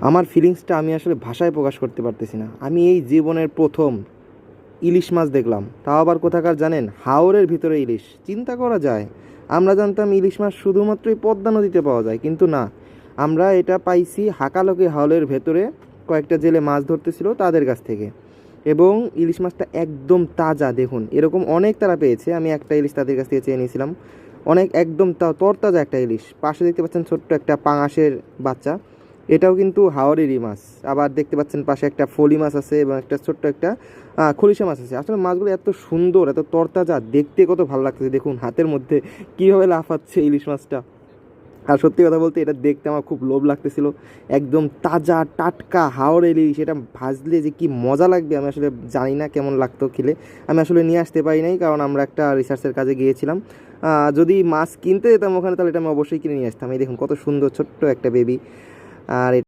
আমার ফিলিংসটা আমি আসলে ভাষায় প্রকাশ করতে পারতেছি না। আমি এই জীবনের প্রথম ইলিশ মাছ দেখলাম, তাও আবার কোথাকার জানেন? হাওরের ভিতরে ইলিশ। চিন্তা করা যায়, আমরা জানতাম ইলিশ মাছ শুধুমাত্রই পদ্মা নদীতে পাওয়া যায়, কিন্তু না, আমরা এটা পাইছি হাকালুকি হাওরের ভেতরে। কয়েকটা জেলে মাছ ধরতেছিল তাদের কাছ থেকে। এবং ইলিশ মাছটা একদম তাজা, দেখুন এরকম অনেক তারা পেয়েছে, আমি একটা ইলিশ তাদের কাছ থেকে চেয়ে নিয়েছিলাম। অনেক একদম তরতাজা একটা ইলিশ। পাশে দেখতে পাচ্ছেন ছোট্ট একটা পাঙাশের বাচ্চা, এটাও কিন্তু হাওরেরই মাছ। আবার দেখতে পাচ্ছেন পাশে একটা ফলি মাছ আছে এবং একটা ছোট্ট একটা খলিশা মাছ আছে। আসলে মাছগুলো এত সুন্দর, এত তরতাজা, দেখতে কত ভালো লাগতেছে। দেখুন হাতের মধ্যে কীভাবে লাফাচ্ছে ইলিশ মাছটা। আর সত্যি কথা বলতে এটা দেখতে আমার খুব লোভ লাগতেছিল। একদম তাজা টাটকা হাওড় ইলিশ, এটা ভাজলে যে কি মজা লাগবে আমি আসলে জানি না কেমন লাগতো খেলে। আমি আসলে নিয়ে আসতে পারি নাই, কারণ আমরা একটা রিসার্চের কাজে গিয়েছিলাম। যদি মাছ কিনতে যেতাম ওখানে, তাহলে এটা আমি অবশ্যই কিনে নিয়ে আসতাম। এই দেখুন কত সুন্দর ছোট্ট একটা বেবি। আর